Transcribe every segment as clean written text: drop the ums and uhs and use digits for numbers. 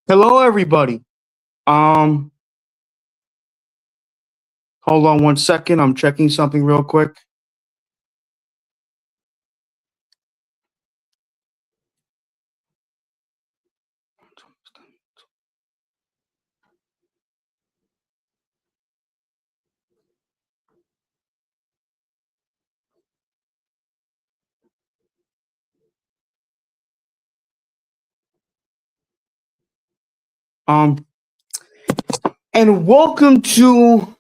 Hello, everybody. Um, Hold on one second. I'm checking something real quick. Um, and welcome to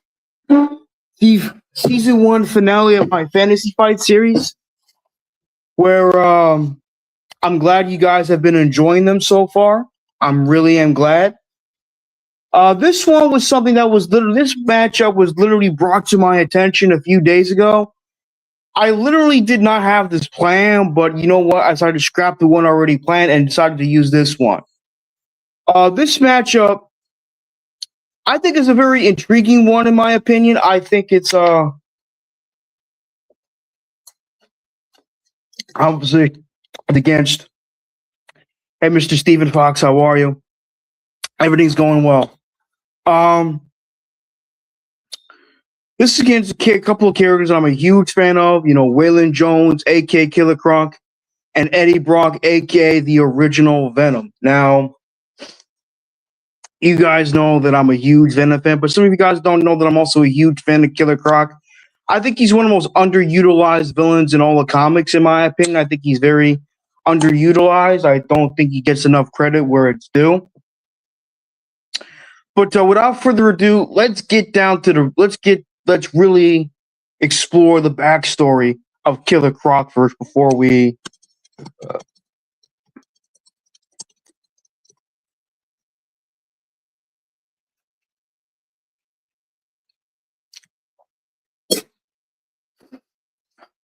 the season one finale of my fantasy fight series, where I'm glad you guys have been enjoying them so far. I'm really am glad. This one was something that was literally this matchup was literally brought to my attention a few days ago. I literally did not have this plan, but you know what? I decided to scrap the one already planned and decided to use this one. This matchup I think it's a very intriguing one, in my opinion. I think it's obviously against. Hey, Mr. Stephen Fox, how are you? Everything's going well. Um, this is against a couple of characters I'm a huge fan of. You know, Waylon Jones, aka Killer Croc, and Eddie Brock, aka the original Venom. Now, you guys know that I'm a huge Venom fan, but some of you guys don't know that I'm also a huge fan of Killer Croc. I think he's one of the most underutilized villains in all the comics, in my opinion. I think he's very underutilized. I don't think he gets enough credit where it's due. But without further ado, let's get down to let's really explore the backstory of Killer Croc first before we.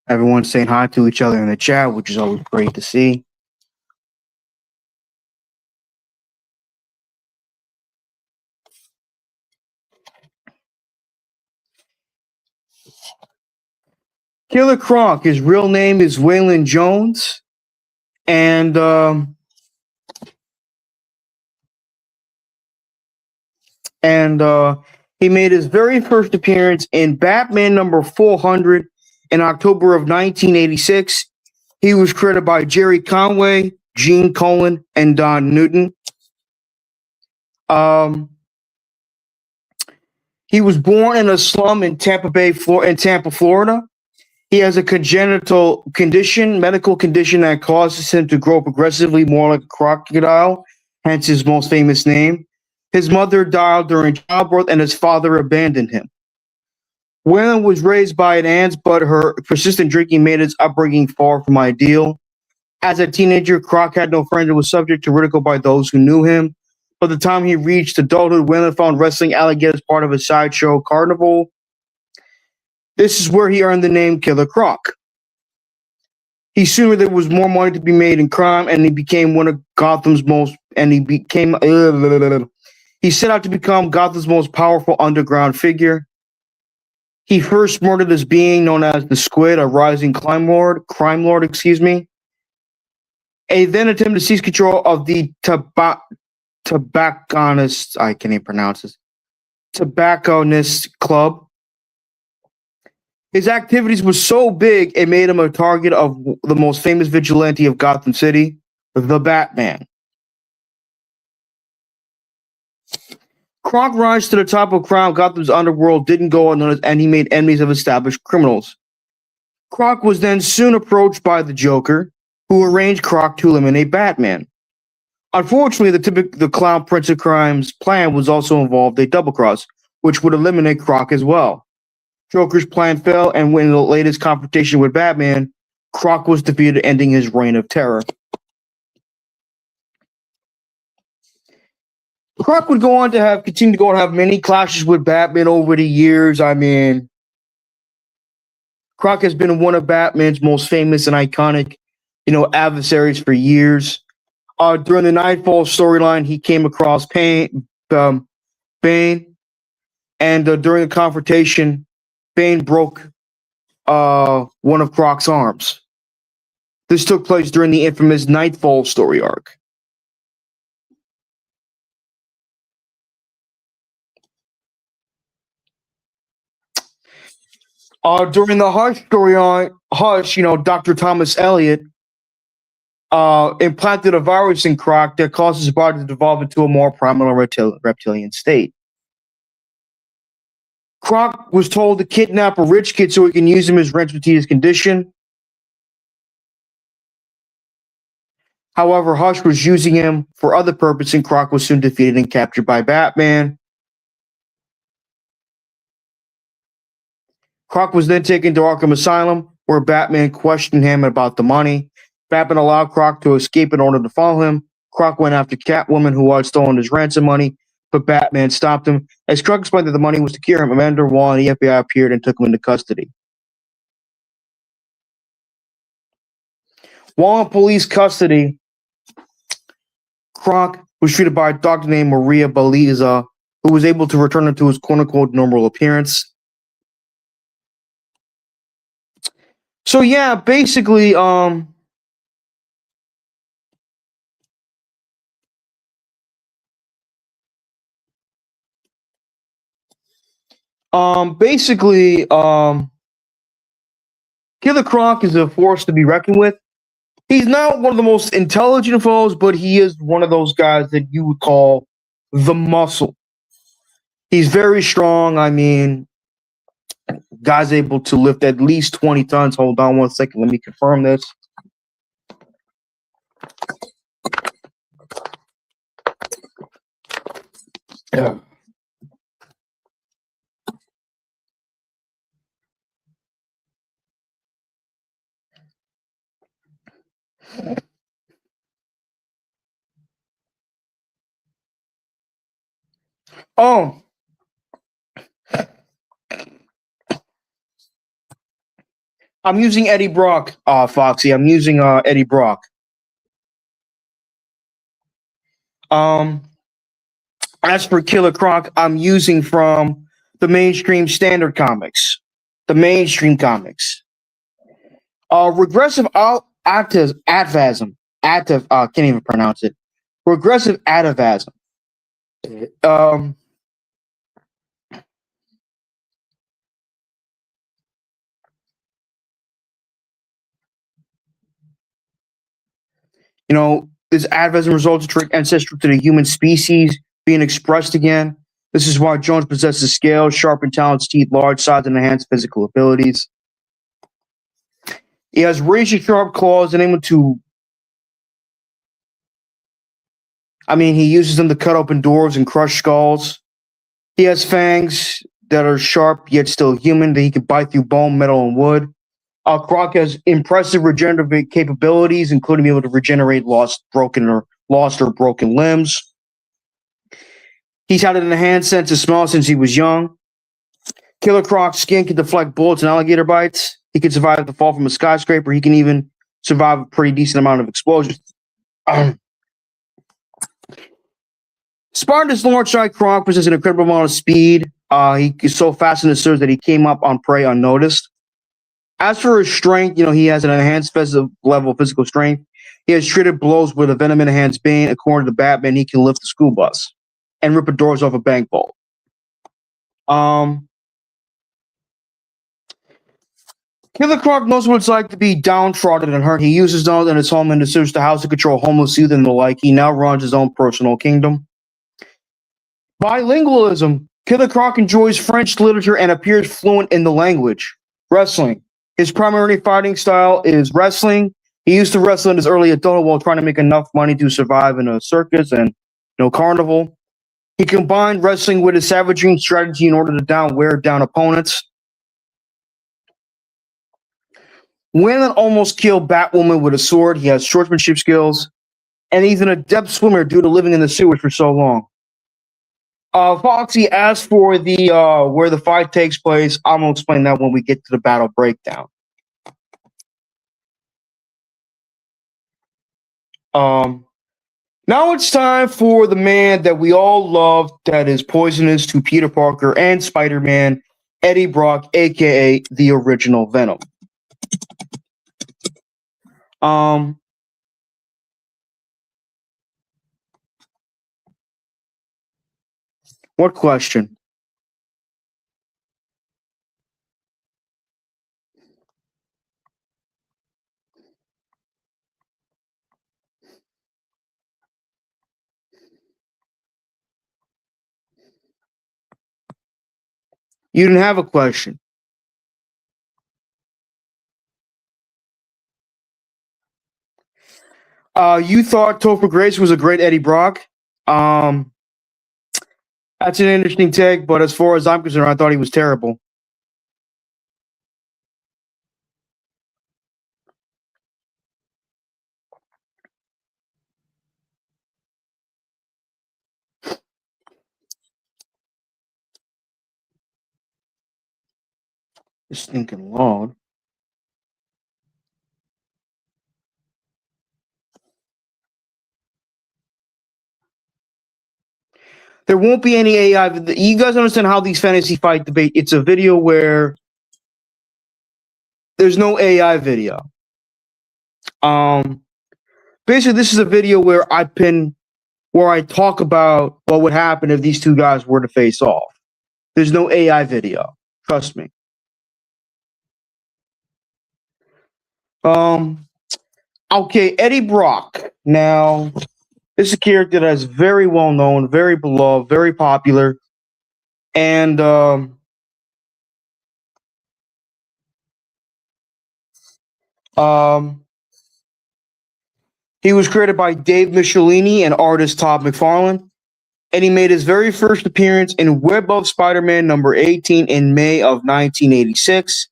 Everyone's saying hi to each other in the chat, which is always great to see. Killer Croc, his real name is Waylon Jones, and he made his very first appearance in Batman number 400 in October of 1986. He was created by Jerry Conway, Gene Colan, and Don Newton. He was born in a slum in Tampa, Florida. He has a congenital medical condition that causes him to grow progressively more like a crocodile, hence his most famous name. His mother died during childbirth, and his father abandoned him. Waylon was raised by an aunt, but her persistent drinking made his upbringing far from ideal. As a teenager, Croc had no friends and was subject to ridicule by those who knew him. By the time he reached adulthood, Waylon found wrestling alligators part of a sideshow carnival. This is where he earned the name Killer Croc. He soon there was more money to be made in crime, and he became one of Gotham's most. And he became. He set out to become Gotham's most powerful underground figure. He first murdered this being known as the Squid, a rising crime lord. Excuse me. He then attempted to seize control of the tobacconist. I can't even pronounce this. Tobacconist club. His activities were so big, it made him a target of the most famous vigilante of Gotham City, the Batman. Croc rise to the top of crime. Gotham's underworld didn't go unnoticed, and he made enemies of established criminals. Croc was then soon approached by the Joker, who arranged Croc to eliminate Batman. Unfortunately, the Clown Prince of Crime's plan was also involved a double cross, which would eliminate Croc as well. Joker's plan failed, and when the latest confrontation with Batman, Croc was defeated, ending his reign of terror. Croc would continue to go on to have many clashes with Batman over the years. I mean, Croc has been one of Batman's most famous and iconic, adversaries for years. During the Nightfall storyline, he came across Bane, and during the confrontation, Bane broke one of Croc's arms. This took place during the infamous Nightfall story arc. During the Hush story on Hush, Dr. Thomas Elliot implanted a virus in Croc that causes his body to devolve into a more primal reptilian state. Croc was told to kidnap a rich kid so he can use him as rent to his condition. However, Hush was using him for other purposes, and Croc was soon defeated and captured by Batman. Croc was then taken to Arkham Asylum, where Batman questioned him about the money. Batman allowed Croc to escape in order to follow him. Croc went after Catwoman, who had stolen his ransom money, but Batman stopped him. As Croc explained that the money was to cure him, Amanda Wall and the FBI appeared and took him into custody. While in police custody, Croc was treated by a doctor named Maria Baliza, who was able to return him to his quote-unquote normal appearance. So yeah, basically, basically, Killer Croc is a force to be reckoned with. He's not one of the most intelligent foes, but he is one of those guys that you would call the muscle. He's very strong. I mean, guy's able to lift at least 20 tons. Hold on one second. Let me confirm this. Yeah. Oh, I'm using Eddie Brock, Foxy. I'm using Eddie Brock. Um, as for Killer Croc, I'm using from the mainstream standard comics, the mainstream comics. Regressive atavism, can't even pronounce it. Regressive atavism. Um, this atavism results in trick ancestral to the human species being expressed again. This is why Jones possesses scales, sharpened talons, teeth, large size, and enhanced physical abilities. He has razor sharp claws and able to. I mean, he uses them to cut open doors and crush skulls. He has fangs that are sharp yet still human, that he can bite through bone, metal, and wood. Croc has impressive regenerative capabilities, including being able to regenerate lost or broken limbs. He's had an enhanced sense of smell since he was young. Killer Croc's skin can deflect bullets and alligator bites. He can survive the fall from a skyscraper. He can even survive a pretty decent amount of explosions. Spartacus Lordshide Croc possesses an incredible amount of speed. He is so fast in the surge that he came up on prey unnoticed. As for his strength, he has an enhanced level of physical strength. He has treated blows with a Venom enhanced Bane. According to Batman, he can lift a school bus and rip the doors off a bank vault. Killer Croc knows what it's like to be downtrodden and hurt. He uses those in his home and serves to house and control homeless youth and the like. He now runs his own personal kingdom. Bilingualism. Killer Croc enjoys French literature and appears fluent in the language. Wrestling. His primary fighting style is wrestling. He used to wrestle in his early adulthood while trying to make enough money to survive in a circus and carnival. He combined wrestling with his savagery and strategy in order to wear down opponents. Whalen almost killed Batwoman with a sword. He has swordsmanship skills, and he's an adept swimmer due to living in the sewers for so long. Foxy asked for the where the fight takes place. I'm gonna explain that when we get to the battle breakdown. Now it's time for the man that we all love, that is poisonous to Peter Parker and Spider-Man, Eddie Brock, aka the original Venom. What question? You didn't have a question. You thought Topher Grace was a great Eddie Brock. Um, that's an interesting take, but as far as I'm concerned, I thought he was terrible. This stinking log. There won't be any AI. You guys understand how these fantasy fight debate? It's a video where there's no AI video. Um, Basically, this is a video where I talk about what would happen if these two guys were to face off. There's no AI video. Trust me. Um, okay, Eddie Brock. Now, this is a character that is very well known, very beloved, very popular, and um, he was created by Dave Michelini and artist Todd McFarlane, and he made his very first appearance in Web of Spider-Man number 18 in May of 1986.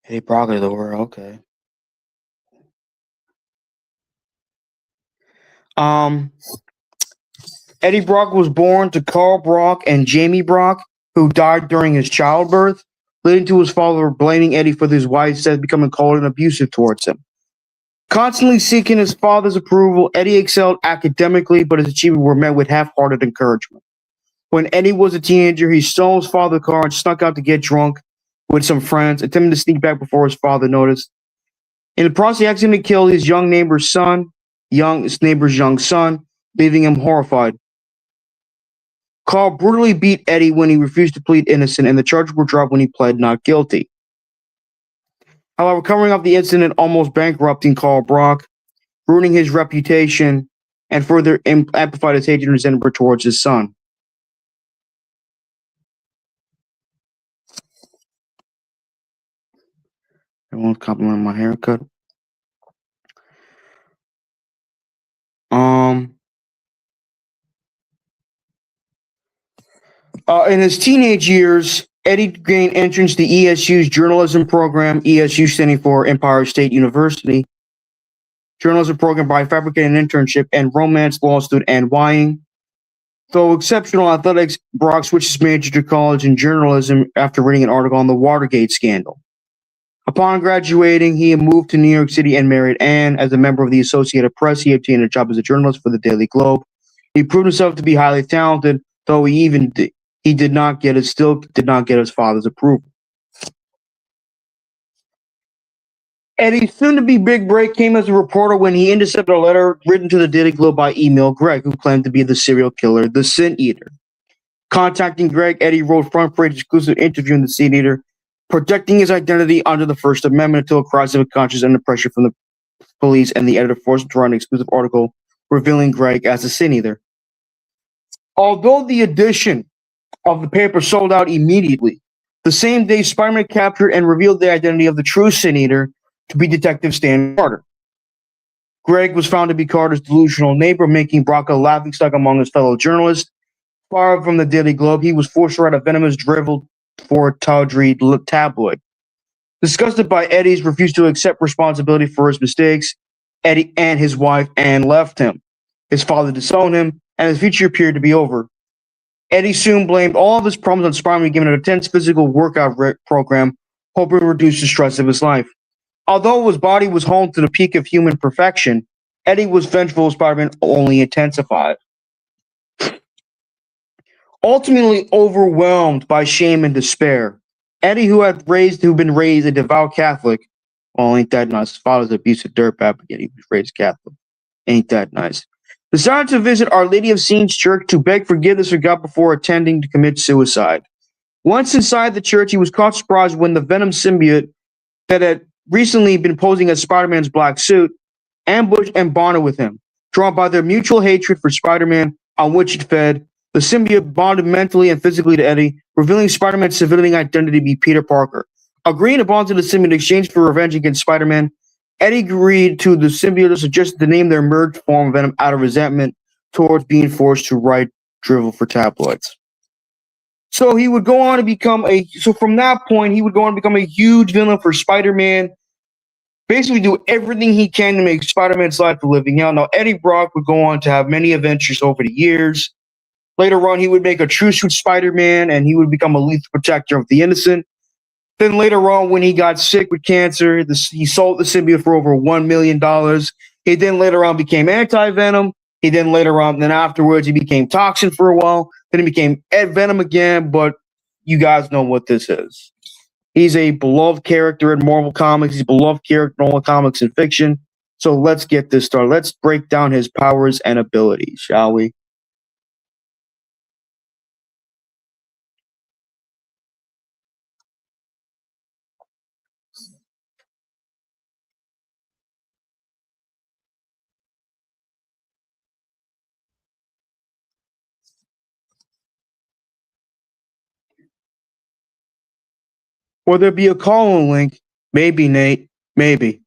Eddie Brock of the world, okay. Um, Eddie Brock was born to Carl Brock and Jamie Brock, who died during his childbirth, leading to his father blaming Eddie for his wife's death, becoming cold and abusive towards him. Constantly seeking his father's approval, Eddie excelled academically, but his achievements were met with half-hearted encouragement. When Eddie was a teenager, he stole his father's car and snuck out to get drunk with some friends, attempting to sneak back before his father noticed. In the process, he accidentally killed his neighbor's young son, leaving him horrified. Carl brutally beat Eddie when he refused to plead innocent, and the charges were dropped when he pled not guilty. However, covering up the incident almost bankrupting Carl Brock, ruining his reputation, and further amplified his hatred and resentment towards his son. Everyone's complimenting my haircut. Um, in his teenage years, Eddie gained entrance to ESU's journalism program, ESU standing for Empire State University, journalism program by fabricating an internship, and romance law student Ann Wying. Though exceptional athletics, Brock switched his major to college in journalism after reading an article on the Watergate scandal. Upon graduating, he moved to New York City and married Anne. As a member of the Associated Press, he obtained a job as a journalist for the Daily Globe. He proved himself to be highly talented, though he did not get his father's approval. Eddie's soon-to-be big break came as a reporter when he intercepted a letter written to the Daily Globe by email Greg, who claimed to be the serial killer, the Sin Eater. Contacting Greg, Eddie wrote front-page exclusive interview in the Sin Eater, protecting his identity under the First Amendment until a crisis of conscience under pressure from the police, and the editor forced him to write an exclusive article revealing Greg as a Sin Eater. Although the edition of the paper sold out immediately, the same day Spider-Man captured and revealed the identity of the true Sin Eater to be Detective Stan Carter. Greg was found to be Carter's delusional neighbor, making Brock a laughingstock among his fellow journalists. Fired from the Daily Globe, he was forced to write a venomous, driveled for tawdry tabloid. Disgusted by Eddie's refused to accept responsibility for his mistakes, Eddie and his wife Anne left him. His father disowned him, and his future appeared to be over. Eddie soon blamed all of his problems on Spider-Man, giving an intense physical workout program, hoping to reduce the stress of his life. Although his body was home to the peak of human perfection, Eddie was vengeful as Spider-Man only intensified. Ultimately overwhelmed by shame and despair, Eddie, who been raised a devout Catholic, well, ain't that nice? His father's an abusive dirtbag, but yet he was raised Catholic. Ain't that nice? Decided to visit Our Lady of Saints Church to beg forgiveness for God before attempting to commit suicide. Once inside the church, he was caught surprised when the Venom symbiote that had recently been posing as Spider-Man's black suit ambushed and bonded with him. Drawn by their mutual hatred for Spider-Man, on which it fed, the symbiote bonded mentally and physically to Eddie, revealing Spider-Man's civilian identity to be Peter Parker. Agreeing to bond to the symbiote in exchange for revenge against Spider-Man, Eddie agreed to the symbiote and suggested to name their merged form of Venom out of resentment towards being forced to write drivel for tabloids. So he would go on to become from that point, he would go on to become a huge villain for Spider-Man, basically do everything he can to make Spider-Man's life a living hell. Now, Eddie Brock would go on to have many adventures over the years. Later on, he would make a truce with Spider-Man, and he would become a lethal protector of the innocent. Then later on, when he got sick with cancer, he sold the symbiote for over $1 million. He then later on became anti-Venom. Then afterwards, he became Toxin for a while. Then he became Venom again, but you guys know what this is. He's a beloved character in Marvel Comics. He's a beloved character in all the comics and fiction. So let's get this started. Let's break down his powers and abilities, shall we? Will there be a call-in link? Maybe, Nate. Maybe.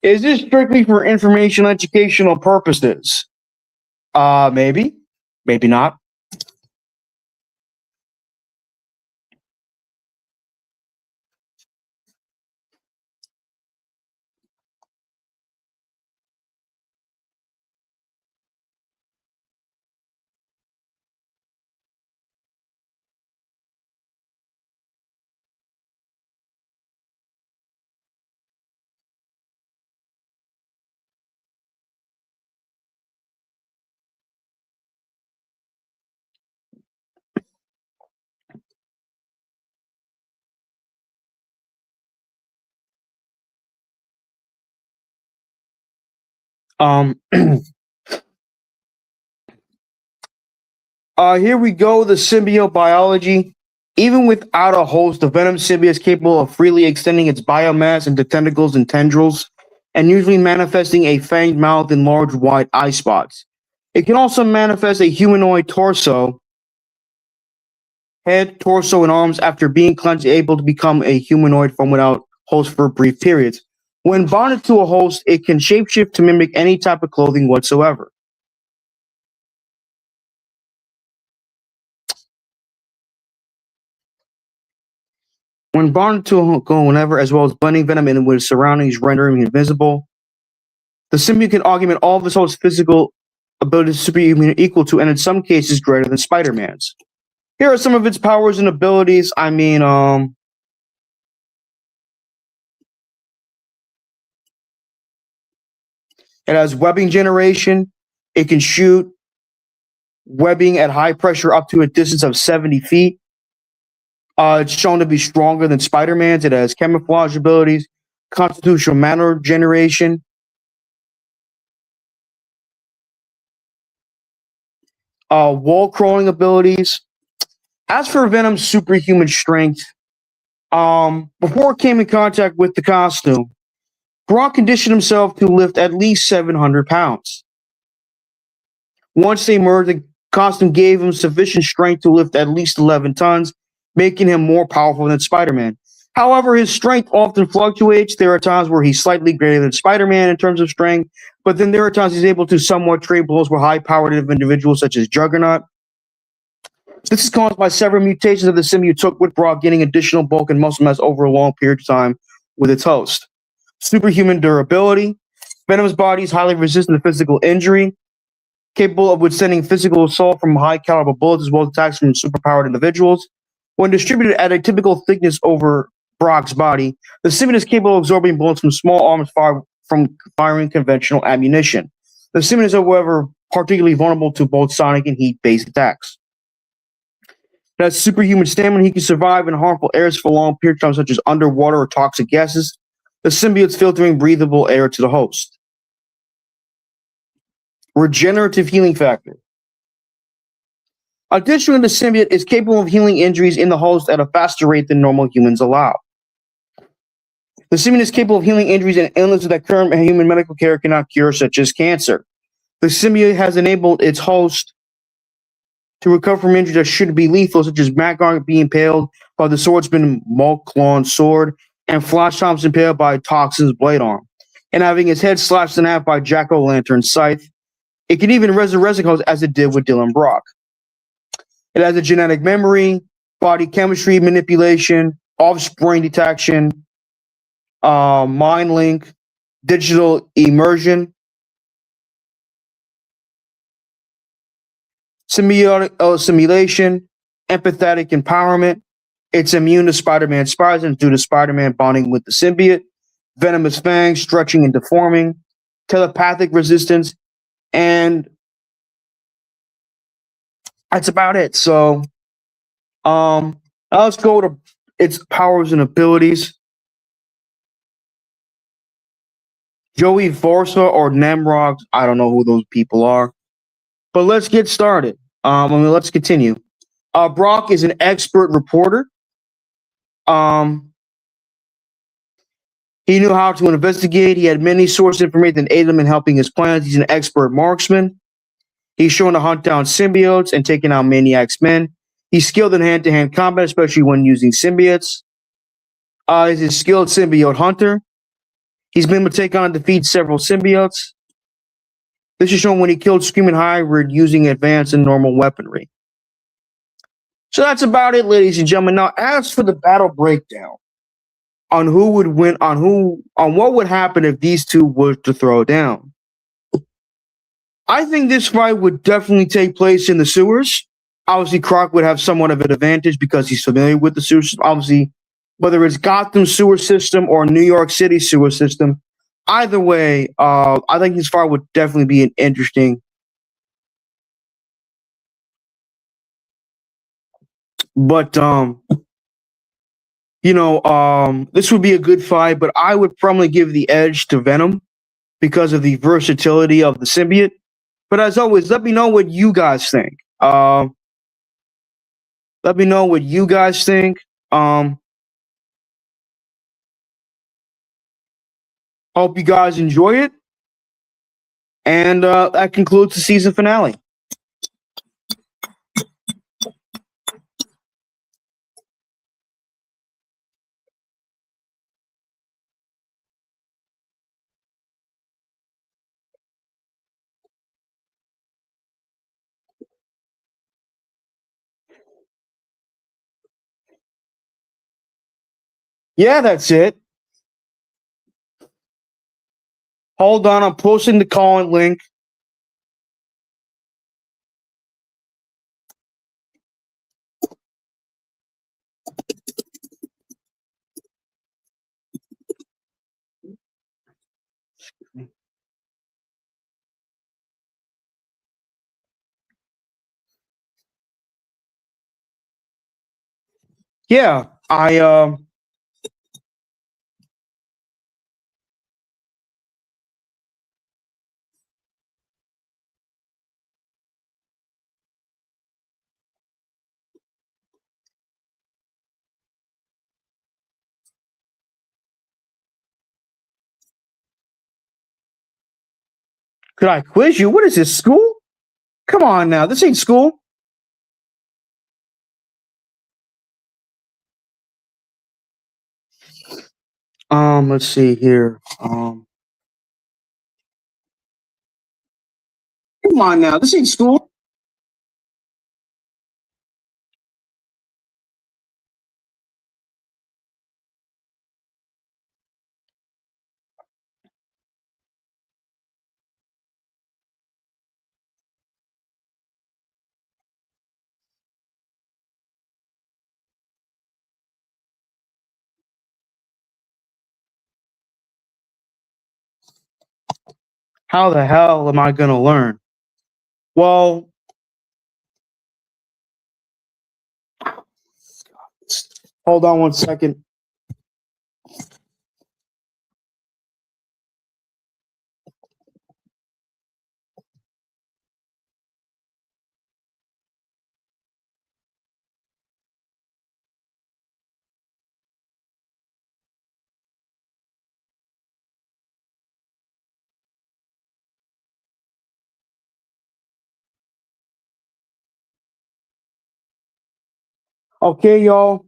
Is this strictly for informational, educational purposes? Maybe. Maybe not. Um, here we go. The symbiote biology. Even without a host, the Venom symbiote is capable of freely extending its biomass into tentacles and tendrils, and usually manifesting a fanged mouth and large, wide eye spots. It can also manifest a humanoid torso, head, torso, and arms after being cleansed, able to become a humanoid from without host for brief periods. When bonded to a host, it can shapeshift to mimic any type of clothing whatsoever. When bonded to a whenever, as well as blending Venom in with surroundings, rendering him invisible, the symbiote can augment all of his host's physical abilities superhuman equal to, and in some cases, greater than Spider-Man's. Here are some of its powers and abilities. It has webbing generation. It can shoot webbing at high pressure up to a distance of 70 feet. It's shown to be stronger than Spider-Man's. It has camouflage abilities, constitutional matter generation, wall crawling abilities. As for Venom's superhuman strength, before it came in contact with the costume, Croc conditioned himself to lift at least 700 pounds. Once they merged, the costume gave him sufficient strength to lift at least 11 tons, making him more powerful than Spider-Man. However, his strength often fluctuates. There are times where he's slightly greater than Spider-Man in terms of strength, but then there are times he's able to somewhat trade blows with high-powered individuals such as Juggernaut. This is caused by several mutations of the symbiote took with Brock, gaining additional bulk and muscle mass over a long period of time with its host. Superhuman durability. Venom's body is highly resistant to physical injury, capable of withstanding physical assault from high-caliber bullets as well as attacks from superpowered individuals. When distributed at a typical thickness over Brock's body, the symbiote is capable of absorbing bullets from small arms from firing conventional ammunition. The symbiote is, however, particularly vulnerable to both sonic and heat-based attacks. It has superhuman stamina. He can survive in harmful areas for long periods of time, such as underwater or toxic gases. The symbiote's filtering breathable air to the host. Regenerative healing factor. Additionally, the symbiote is capable of healing injuries in the host at a faster rate than normal humans allow. The symbiote is capable of healing injuries and illnesses that current human medical care cannot cure, such as cancer. The symbiote has enabled its host to recover from injuries that should be lethal, such as Magog being impaled by the swordsman Mulklon's sword, and Flash Thompson impaled by Toxin's blade arm, and having his head slashed in half by Jack-o'-lantern's scythe. It can even resurrect his host, as it did with Dylan Brock. It has a genetic memory, body chemistry manipulation, offspring detection, mind link, digital immersion, symbiotic simulation, empathetic empowerment. It's immune to Spider-Man spires due to Spider-Man bonding with the symbiote, venomous fangs stretching and deforming, telepathic resistance, and that's about it. So, now let's go to its powers and abilities. Joey Vorsa or Namrog, I don't know who those people are, but let's get started. Let's continue. Brock is an expert reporter. He knew how to investigate. He had many source information that aided him in helping his plans. He's an expert marksman. He's shown to hunt down symbiotes and taking out Maniac's men. He's skilled in hand-to-hand combat, especially when using symbiotes. He's a skilled symbiote hunter. He's been able to take on and defeat several symbiotes. This is shown when he killed Screaming Hybrid using advanced and normal weaponry. So that's about it, ladies and gentlemen. Now, as for the battle breakdown on who would win, on what would happen if these two were to throw down, I think this fight would definitely take place in the sewers. Obviously, Croc would have somewhat of an advantage because he's familiar with the sewer system. Obviously, whether it's Gotham sewer system or New York City sewer system, either way, I think this fight would definitely be an interesting. But this would be a good fight. But I would probably give the edge to Venom because of the versatility of the symbiote. But as always, let me know what you guys think. Let me know what you guys think. Hope you guys enjoy it. And that concludes the season finale. Yeah, that's it. Hold on, I'm posting the call-in link. Yeah, could I quiz you? What is this, school? Come on now, this ain't school. Let's see here. Come on now, this ain't school. How the hell am I gonna learn? Well, hold on one second. Okay, y'all.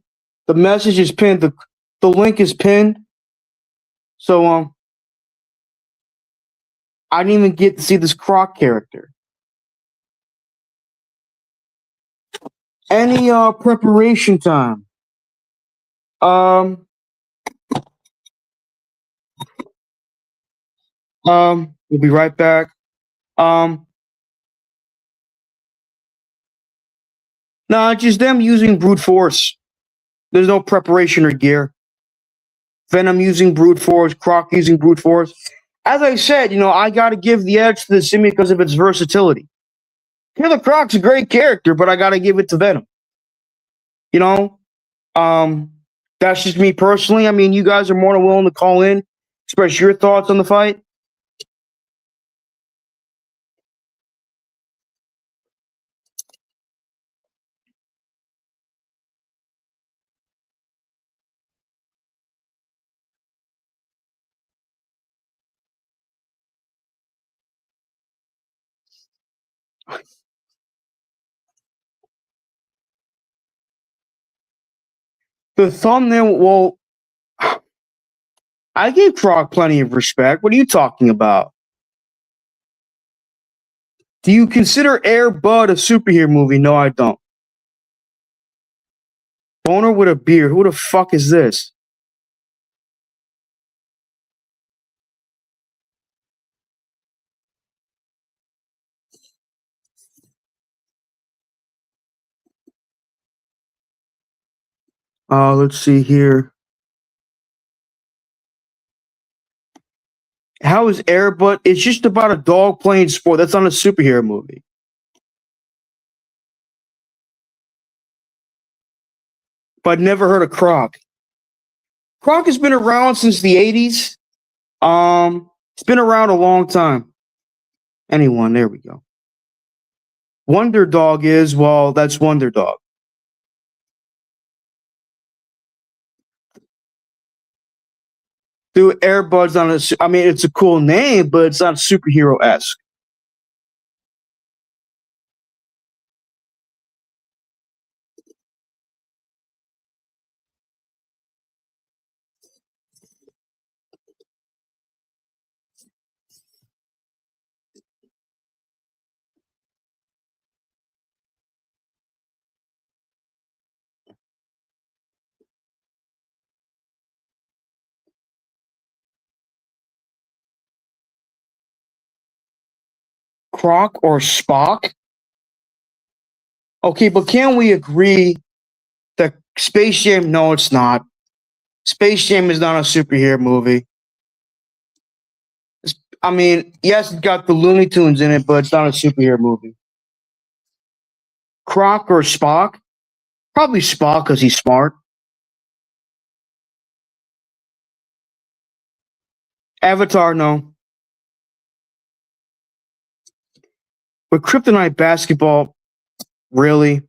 The message is pinned. The link is pinned. So I didn't even get to see this Croc character. Any preparation time? Um we'll be right back. Um no, it's just them using brute force. There's no preparation or gear. Venom using brute force, Croc using brute force. As I said, I gotta give the edge to the Simian because of its versatility. Killer Croc's a great character, but I gotta give it to Venom. You know? That's just me personally. I mean, you guys are more than willing to call in, express your thoughts on the fight. The thumbnail, well, I gave Croc plenty of respect. What are you talking about? Do you consider Air Bud a superhero movie? No, I don't. Boner with a beard. Who the fuck is this? Let's see here. How is Air Bud? It's just about a dog playing sport. That's not a superhero movie. But never heard of Croc. Croc has been around since the 80s. It's been around a long time. Anyone, there we go. Wonder Dog is, well, that's Wonder Dog. Dude, Airbud's on a, I mean, it's a cool name, but it's not superhero esque. Croc or Spock? Okay, but can we agree that Space Jam? No, it's not. Space Jam is not a superhero movie. I mean, yes, it's got the Looney Tunes in it, but it's not a superhero movie. Croc or Spock? Probably Spock because he's smart. Avatar, no. But Kryptonite basketball, really?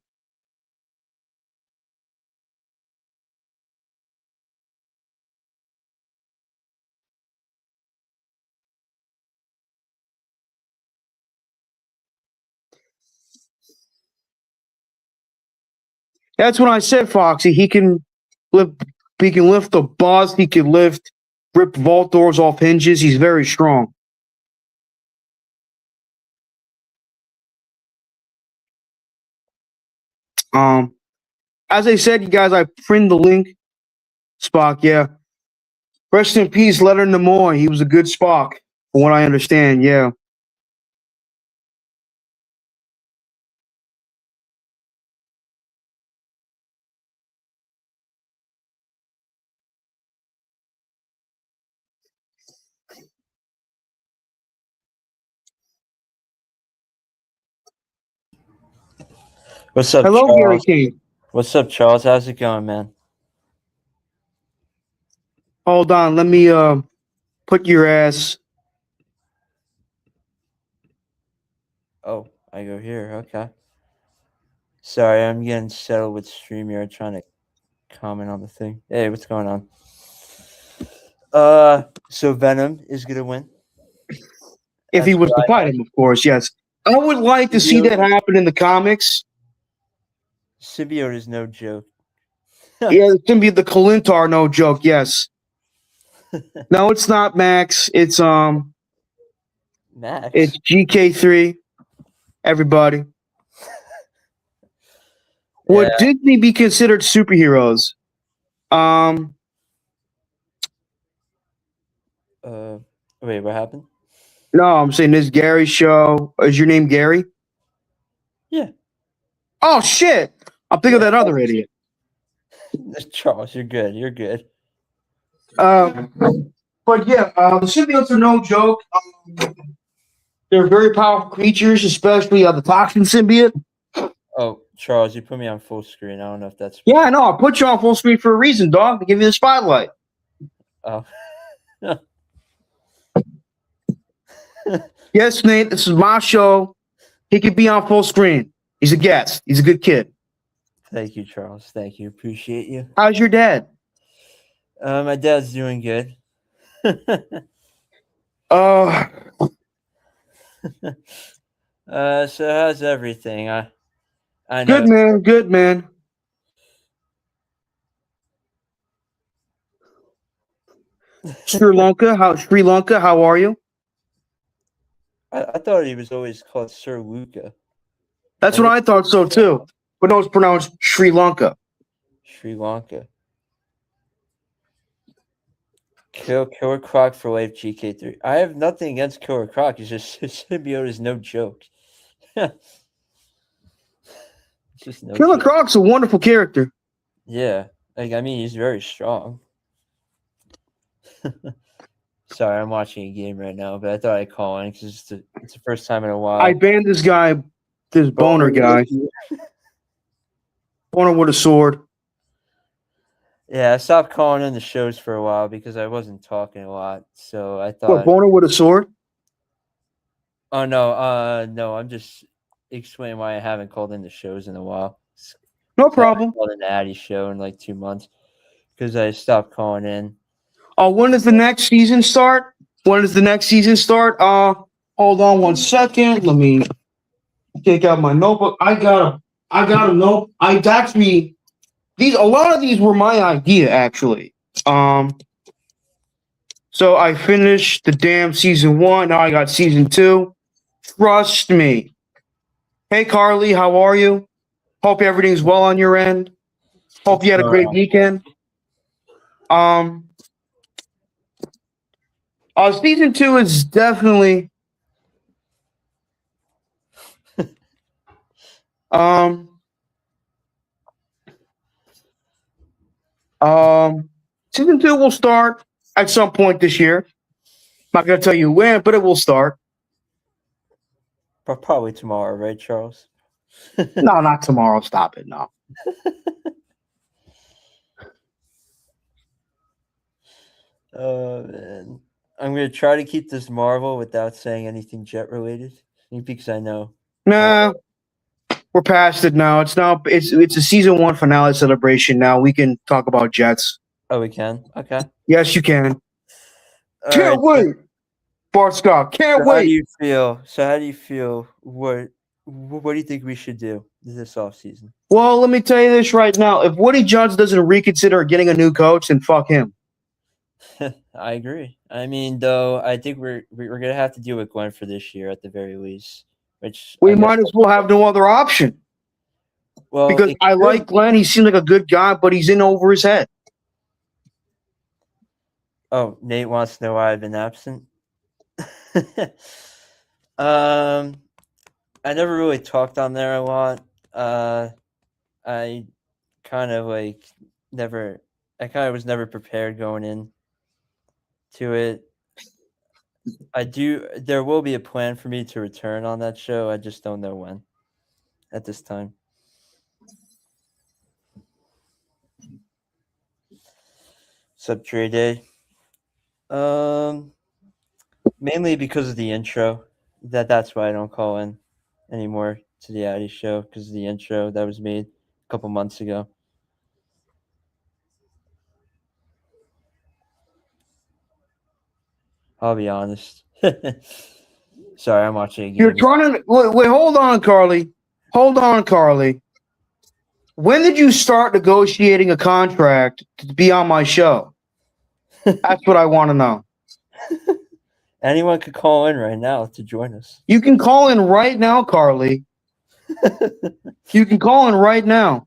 That's when I said Foxy. Lift. He can lift the bus. He can lift, rip vault doors off hinges. He's very strong. Um, as I said, you guys, I pinned the link. Spock, yeah. Rest in peace, Leonard Nimoy. He was a good Spock, from what I understand. Yeah. What's up, Hello, Gary Charles? King. What's up, Charles? How's it going, man? Hold on, let me put your ass. Oh, I go here. Okay. Sorry, I'm getting settled with StreamYard trying to comment on the thing. Hey, what's going on? So Venom is gonna win. If he That's was what to I fight him, of course, yes. I would like to see that happen in the comics. Symbiote is no joke. Yeah, it's gonna be the Kalintar, no joke. Yes. No, it's not Max. Max. It's GK3. Everybody. Yeah. Would Disney be considered superheroes? Um, Wait, what happened? no, I'm saying this Gary show. Is your name Gary? Yeah. Oh shit! I'm thinking of that other idiot. Charles, you're good. You're good. Uh, but yeah, the symbiotes are no joke. They're very powerful creatures, especially the toxin symbiote. Oh, Charles, you put me on full screen. I don't know if that's. Yeah, I know. I put you on full screen for a reason, dog, to give you the spotlight. Oh. Yes, Nate, this is my show. He could be on full screen. He's a guest. He's a good kid. Thank you, Charles. Thank you. Appreciate you. How's your dad? My dad's doing good. Uh, So how's everything? I know. Good man. Good man. Sri Lanka. How are you? I thought he was always called Sir Luca. That's what I thought so too. But no, it's pronounced Sri Lanka. Sri Lanka. Killer Croc for life GK3. I have nothing against Killer Croc. It's just his symbiote is no joke. It's just no Killer joke. Croc's a wonderful character. Yeah. Like, I mean, he's very strong. Sorry, I'm watching a game right now, but I thought I'd call in because it's the first time in a while. I banned this guy, this boner guy. Boner with a sword. Yeah, I stopped calling in the shows for a while because I wasn't talking a lot. So I What, thought, boner with a sword? oh no, I'm just explaining why I haven't called in the shows in a while. No I haven't problem. called in the Addy show in like 2 months because I stopped calling in. Oh, when does the next season start? When does the next season start? Hold on one second. Let me take out my notebook. I got a note. I actually a lot of these were my idea actually. So I finished the damn season 1. Now I got season 2. Trust me. Hey Carly, how are you? Hope everything's well on your end. Hope you had a great weekend. Season 2 is definitely season 2 will start at some point this year. Not gonna tell you when, but it will start. Probably tomorrow, right, Charles? No, not tomorrow. Stop it. No. Oh man, I'm gonna try to keep this Marvel without saying anything Jet related because I know. Nah, we're past it now. It's a season 1 finale celebration now. We can talk about Jets. Oh, we can. Okay. Yes, you can. All Can't right, wait. Bart Scott, can't so how wait. do you feel? So how do you feel? What do you think we should do this off season? Well, let me tell you this right now. If Woody Johnson doesn't reconsider getting a new coach, then fuck him. I agree. I mean, though, I think we're gonna have to deal with Glenn for this year at the very least. Which We might as well have no other option. Well, Because I like Glenn. He seems like a good guy, but he's in over his head. Oh, Nate wants to know why I've been absent. I never really talked on there a lot. I kind of was never prepared going in to it. There will be a plan for me to return on that show. I just don't know when at this time. Sub trade day. Mainly because of the intro. That's why I don't call in anymore to the Addy show because of the intro that was made a couple months ago. I'll be honest. Sorry, I'm watching a game. You're trying to wait. Hold on, Carly. Hold on, Carly. When did you start negotiating a contract to be on my show? That's what I want to know. Anyone could call in right now to join us. You can call in right now, Carly. You can call in right now.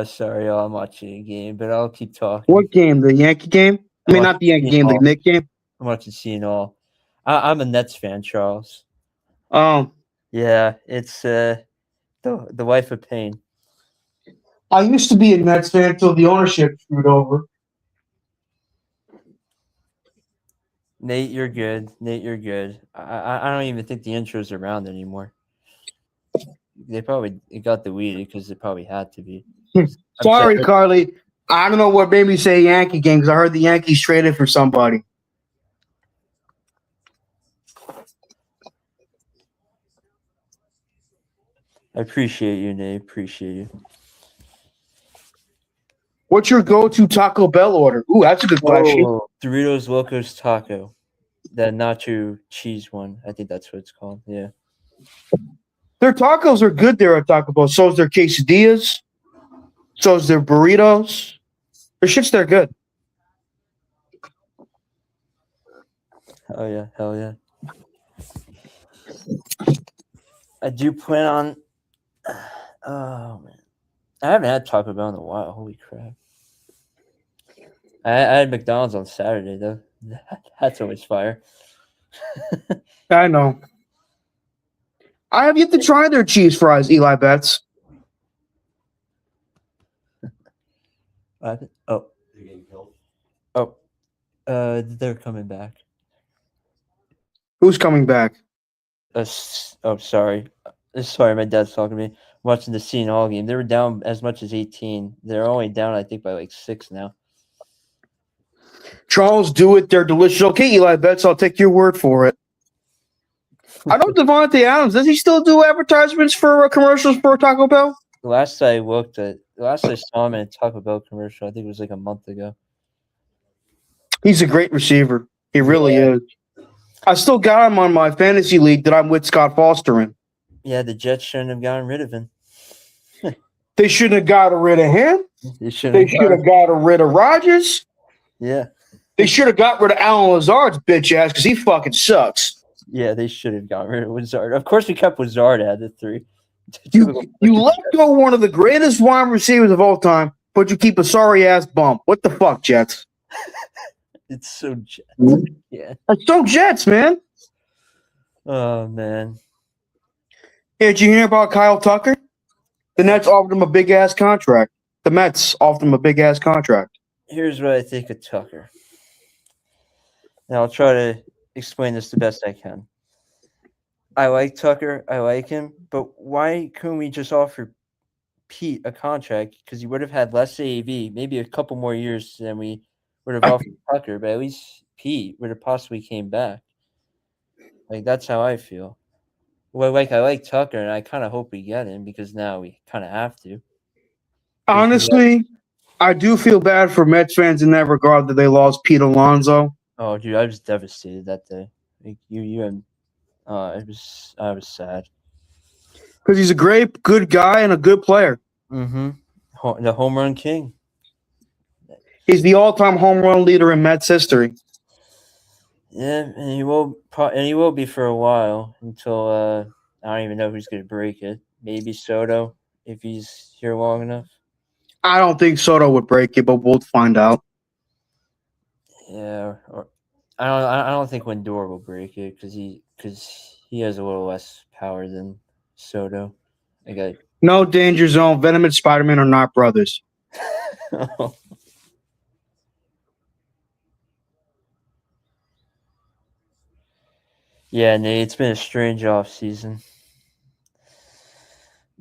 Sorry, y'all, I'm watching a game, but I'll keep talking. What game? The Yankee game? I mean, not the Yankee game, the Knicks game. I'm watching CNL. I'm a Nets fan, Charles. Oh, Yeah, it's the wife of pain. I used to be a Nets fan until the ownership screwed over. Nate, you're good. Nate, you're good. I don't even think the intro's around anymore. They probably got deleted because it probably had to be. Sorry, Carly. I don't know what made me say Yankee game because I heard the Yankees traded for somebody. I appreciate you, Nate. Appreciate you. What's your go-to Taco Bell order? Ooh, that's a good question. Doritos Locos Taco. The nacho cheese one. I think that's what it's called. Yeah. Their tacos are good there at Taco Bell. So is their quesadillas. So is their burritos. Their shit's they're good. Oh yeah, hell yeah. I do plan on. Oh man, I haven't had Taco Bell in a while. Holy crap! I had McDonald's on Saturday though. That's always fire. I know. I have yet to try their cheese fries, Eli Betts. Oh, they're coming back. Who's coming back? Sorry. Sorry, my dad's talking to me. Watching the CNL game. They were down as much as 18. They're only down, I think, by like 6 now. Charles, do it. They're delicious. Okay, Eli Betts, I'll take your word for it. I know Devontae Adams. Does he still do advertisements for commercials for Taco Bell? Last I saw him in a Taco Bell commercial, I think it was like a month ago. He's a great receiver. He really is. I still got him on my fantasy league that I'm with Scott Foster in. Yeah, the Jets shouldn't have gotten rid of him. They shouldn't have got rid of him. They should have got rid of Rodgers. Yeah. They should have got rid of Alan Lazard's bitch ass because he fucking sucks. Yeah, they should have gotten rid of Lazard. Of course, we kept Lazard at the 3. You let go one of the greatest wide receivers of all time, but you keep a sorry ass bump. What the fuck, Jets? It's so Jets. Yeah. It's so Jets, man. Oh man. Hey, did you hear about Kyle Tucker? The Nets offered him a big ass contract. The Mets offered him a big ass contract. Here's what I think of Tucker. Now I'll try to explain this the best I can. I like Tucker. I like him. But why couldn't we just offer Pete a contract? Because he would have had less AAV, maybe a couple more years than we would have offered Tucker. But at least Pete would have possibly came back. Like, that's how I feel. Well, like, I like Tucker, and I kind of hope we get him because now we kind of have to. Honestly, I do feel bad for Mets fans in that regard that they lost Pete Alonso. Oh, dude, I was devastated that day. Like, I was sad. Because he's a great, good guy and a good player. Mm-hmm. The home run king. He's the all-time home run leader in Mets history. Yeah, and he will be for a while until I don't even know who's going to break it. Maybe Soto if he's here long enough. I don't think Soto would break it, but we'll find out. Yeah, or I don't think Lindor will break it because he has a little less power than Soto. No danger zone. Venom and Spider-Man are not brothers. Yeah, Nate, it's been a strange off season.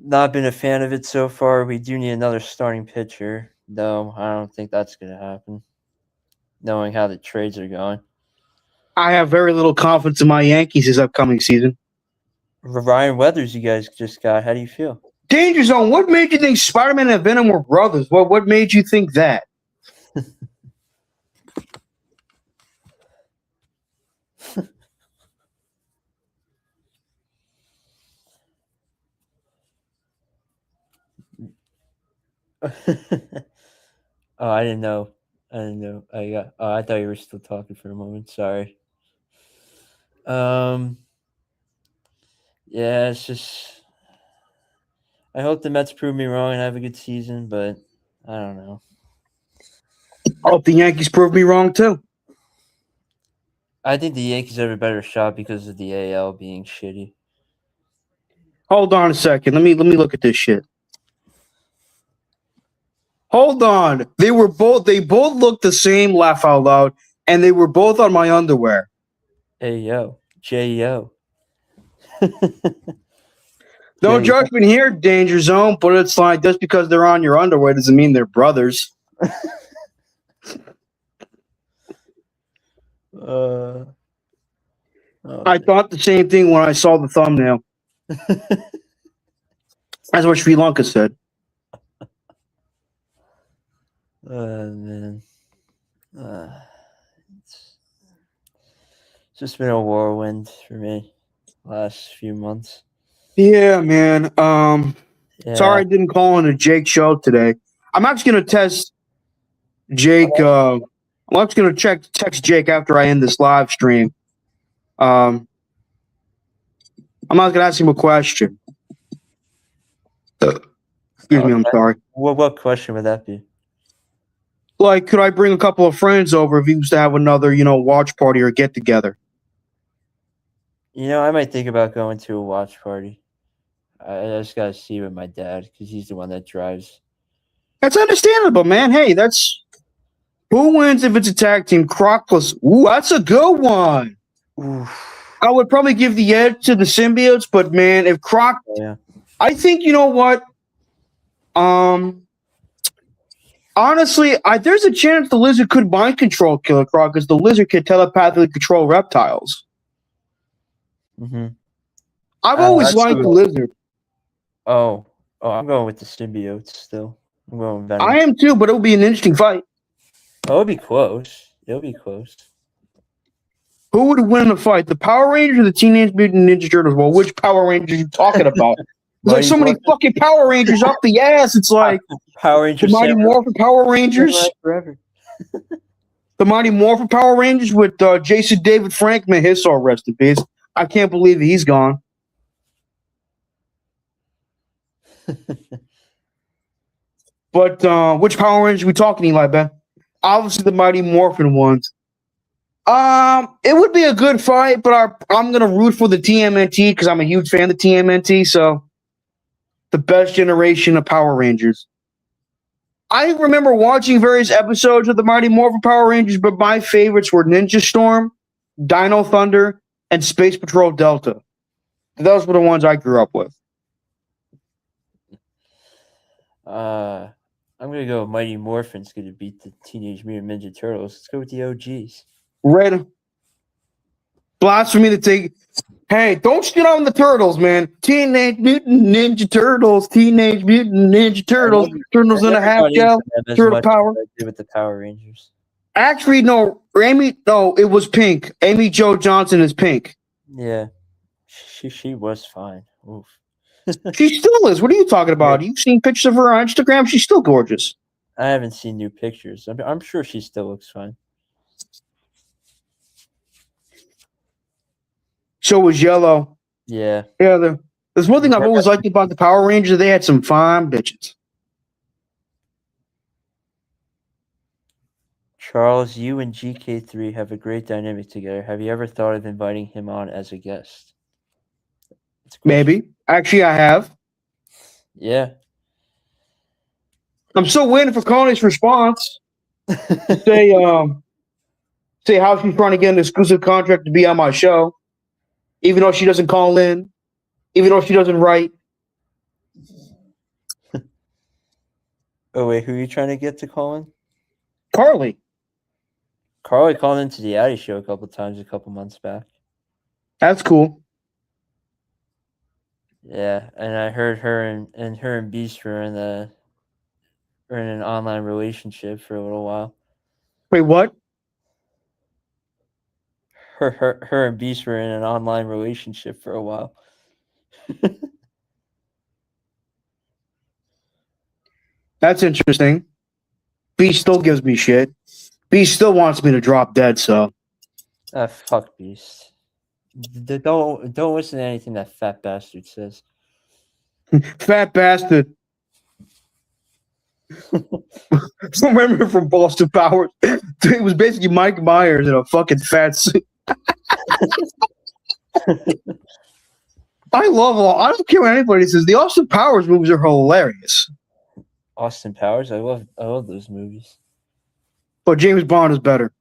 Not been a fan of it so far. We do need another starting pitcher, though. I don't think that's going to happen, knowing how the trades are going. I have very little confidence in my Yankees this upcoming season. Ryan Weathers, you guys just got. How do you feel? Danger Zone, what made you think Spider-Man and Venom were brothers? What made you think that? Oh, I didn't know. I thought you were still talking for a moment. Sorry. Yeah, it's just. I hope the Mets prove me wrong and have a good season, but I don't know. I hope the Yankees prove me wrong too. I think the Yankees have a better shot because of the AL being shitty. Hold on a second. Let me look at this shit. Hold on. They both looked the same, laugh out loud, and they were both on my underwear. Hey yo, J-O. No judgment here, Danger Zone, but it's like just because they're on your underwear doesn't mean they're brothers. I thought the same thing when I saw the thumbnail. That's what Sri Lanka said. Man. It's just been a whirlwind for me last few months. Yeah, man. Yeah. Sorry I didn't call in a Jake show today. I'm actually gonna test Jake. I'm actually gonna text Jake after I end this live stream. I'm not gonna ask him a question. Excuse me, I'm sorry. What question would that be? Like, could I bring a couple of friends over if he was to have another, watch party or get together? I might think about going to a watch party. I just gotta see with my dad because he's the one that drives. That's understandable, man. Hey, that's who wins if it's a tag team? Croc plus. Ooh, that's a good one. Oof. I would probably give the edge to the symbiotes, but man, if Croc, I think you know what. Honestly, there's a chance the lizard could mind control Killer Croc because the lizard can telepathically control reptiles. Mm-hmm. I've always liked the lizard. Oh, I'm going with the symbiotes still. I'm going with Venom. I am too, but it will be an interesting fight. Oh, it'll be close. It'll be close. Who would win in the fight, the Power Rangers or the Teenage Mutant Ninja Turtles? Well, which Power Rangers are you talking about? There's like so many fucking Power Rangers up the ass. It's like Power Rangers, the Mighty Morphin Power Rangers, forever. The Mighty Morphin Power Rangers with Jason David Frank. Man, his soul rest in peace. I can't believe he's gone. But which Power Rangers are we talking, Eli, Ben? Obviously, the Mighty Morphin ones. It would be a good fight, but I'm gonna root for the TMNT because I'm a huge fan of the TMNT. So, the best generation of Power Rangers. I remember watching various episodes of the Mighty Morphin Power Rangers, but my favorites were Ninja Storm, Dino Thunder, and Space Patrol Delta. Those were the ones I grew up with. I'm gonna go Mighty Morphin's gonna beat the Teenage Mutant Ninja Turtles. Let's go with the OGs. Red. Blasphemy to take. Hey, don't shit on the Turtles, man. Teenage Mutant Ninja Turtles. Teenage Mutant Ninja Turtles. Turtles in a half shell. Turtle power. With the Power Rangers. Actually, no. It was Pink. Amy Jo Johnson is Pink. Yeah. She was fine. Oof. She still is. What are you talking about? You've seen pictures of her on Instagram? She's still gorgeous. I haven't seen new pictures. I'm sure she still looks fine. So was Yellow. Yeah. Yeah. There's one thing I've always liked about the Power Rangers. They had some fine bitches. Charles, you and GK3 have a great dynamic together. Have you ever thought of inviting him on as a guest? Maybe. Actually, I have. Yeah. I'm still waiting for Connie's response. Say how she's trying to get an exclusive contract to be on my show, even though she doesn't call in, even though she doesn't write. Oh wait, who are you trying to get to call in? Carly. Carly called into the Addy show a couple times a couple months back. That's cool. Yeah, and I heard her and Beast were in an online relationship for a little while. Wait, what? Her and Beast were in an online relationship for a while. That's interesting. Beast still gives me shit. Beast still wants me to drop dead, so. Fuck Beast. Don't listen to anything that fat bastard says. Fat bastard. Remember from Boston Powers? It was basically Mike Myers in a fucking fat suit. I don't care what anybody says. The Austin Powers movies are hilarious. Austin Powers, I love those movies. But James Bond is better.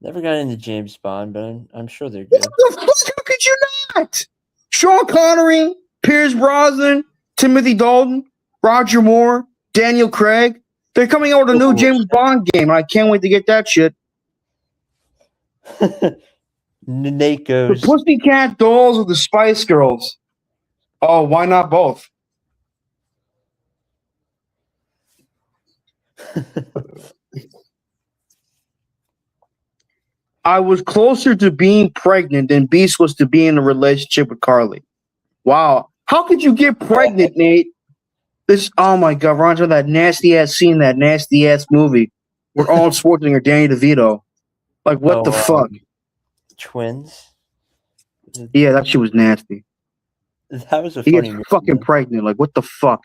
Never got into James Bond, but I'm sure they're good. What the fuck? How could you not? Sean Connery, Pierce Brosnan, Timothy Dalton, Roger Moore, Daniel Craig. They're coming out with a new James Bond game, and I can't wait to get that shit. Nate The goes. Pussycat Dolls or the Spice Girls? Oh, why not both? I was closer to being pregnant than Beast was to being in a relationship with Carly. Wow. How could you get pregnant, Nate? Oh my God, Ron, that nasty ass scene, that nasty ass movie where Arnold Schwarzenegger, Danny DeVito. Like, what the fuck? Twins? Yeah, that shit was nasty. That was a He funny gets movie. fucking pregnant. Like, what the fuck?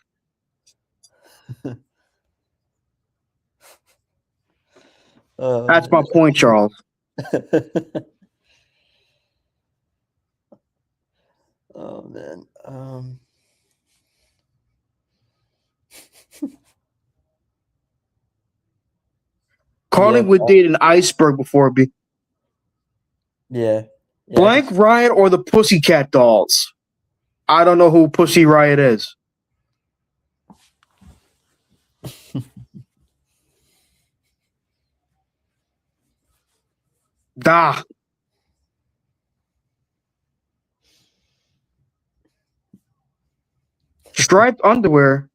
That's my point, Charles. Oh man. Carly would date an iceberg before be. Yeah. Blank Riot or the Pussycat Dolls? I don't know who Pussy Riot is. Da. Striped underwear.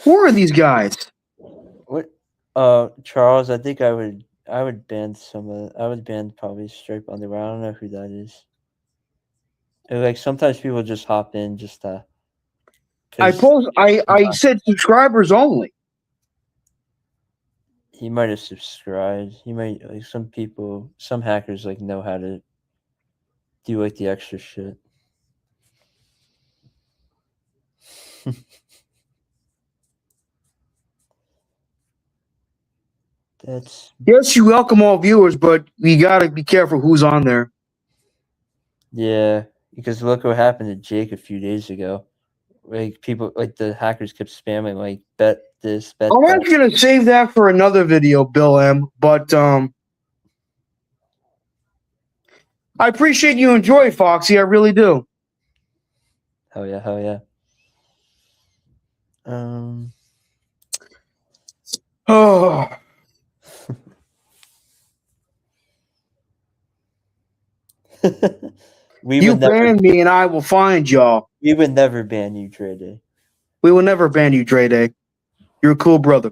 Who are these guys? What? Charles, I think I would ban I would ban probably striped underwear. I don't know who that is. And, like sometimes people just hop in just to. I said subscribers only. He might have subscribed. He might like some hackers like know how to do like the extra shit. Yes, you welcome all viewers, but you gotta be careful who's on there. Yeah, because look what happened to Jake a few days ago. Like people, like the hackers kept spamming like bet this, bet I'm that. actually gonna save that for another video, Bill M. But I appreciate you enjoy, Foxy. I really do. Hell yeah. Oh. You ban me and I will find y'all. We would never ban you, Dre Day. We will never ban you, Dre Day. You're a cool brother.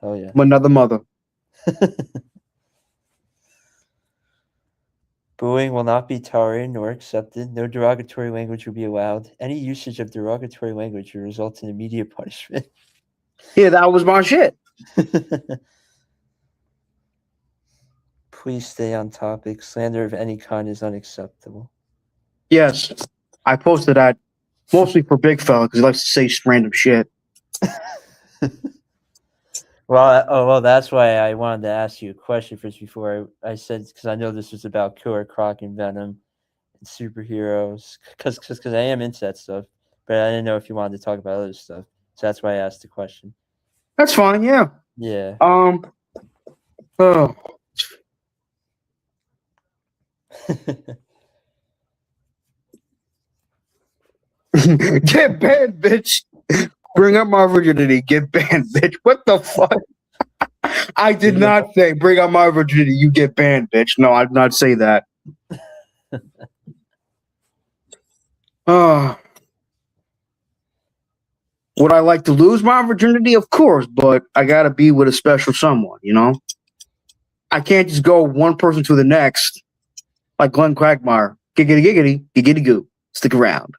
Hell yeah. I'm another mother. Bullying will not be tolerated nor accepted. No derogatory language will be allowed. Any usage of derogatory language will result in immediate punishment. Yeah, that was my shit. Please stay on topic. Slander of any kind is unacceptable. Yes, I posted that mostly for Big Fella because he likes to say random shit. Well, that's why I wanted to ask you a question first before I said, because I know this was about Killer Croc and Venom and superheroes, because I am into that stuff, but I didn't know if you wanted to talk about other stuff, so that's why I asked the question. That's fine, yeah. Yeah. Oh. Get banned, bitch. Bring up my virginity, get banned, bitch. What the fuck? I did not say bring up my virginity, you get banned, bitch. No, I did not say that. Would I like to lose my virginity? Of course, but I gotta be with a special someone, you know? I can't just go one person to the next like Glenn Quagmire. Giggity giggity, giggity goo. Stick around.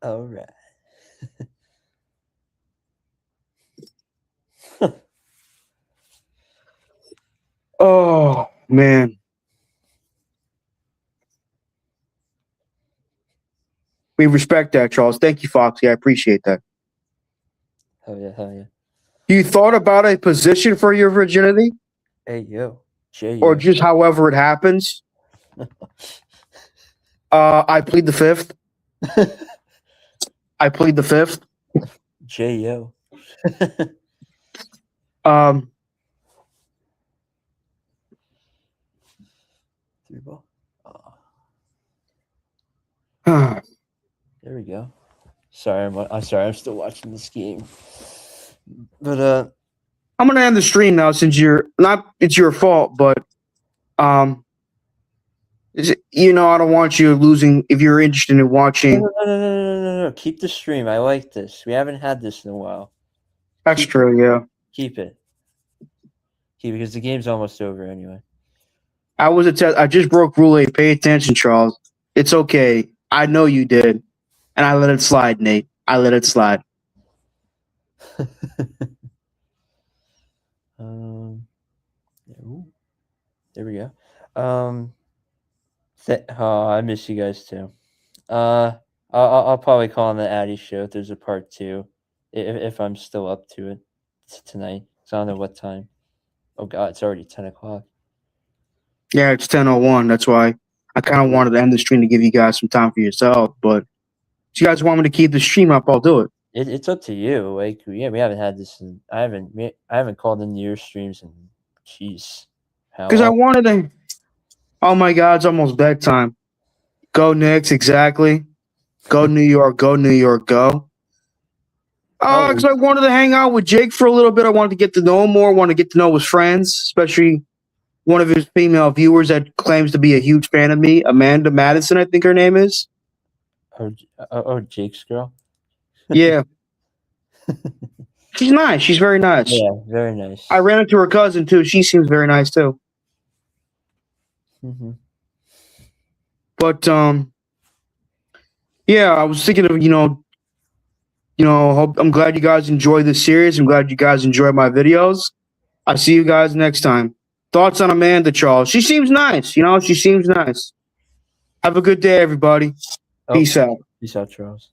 All right. Oh, man. We respect that, Charles. Thank you, Foxy. I appreciate that. Hell yeah, hell yeah. You thought about a position for your virginity? Hey, yo. Jay, Or yo. just however it happens? I plead the fifth. I plead the fifth. Jay, yo. Three ball. Oh. There we go. Sorry, I'm sorry. I'm still watching this game. But I'm gonna end the stream now since it's your fault, but I don't want you losing if you're interested in watching. No. Keep the stream. I like this. We haven't had this in a while. That's true, yeah. Keep it. Because the game's almost over anyway. I just broke rule 8. Pay attention, Charles. It's okay. I know you did. And I let it slide, Nate. I let it slide. There we go. I miss you guys too. I'll probably call on the Addy show if there's a part 2, if I'm still up to it tonight. So I don't know what time. Oh God, it's already 10 o'clock. Yeah, it's 10:01. That's why I kind of wanted to end the stream to give you guys some time for yourself. But if you guys want me to keep the stream up, I'll do it. It's up to you. Like, yeah, we haven't had this. I haven't called in your streams in jeez. Because I wanted to. Oh my God, it's almost bedtime. Go Knicks, exactly. Go New York. Go New York. Go. Because I wanted to hang out with Jake for a little bit. I wanted to get to know him more. I wanted to get to know his friends, especially one of his female viewers that claims to be a huge fan of me, Amanda Madison, I think her name is. Oh, Jake's girl. Yeah. She's nice. She's very nice. Yeah, very nice. I ran into her cousin too. She seems very nice too. Mm-hmm. But yeah, I was thinking of I'm glad you guys enjoy this series. I'm glad you guys enjoy my videos. I'll see you guys next time. Thoughts on Amanda, Charles? She seems nice. She seems nice. Have a good day, everybody. Peace out. Peace out, Charles.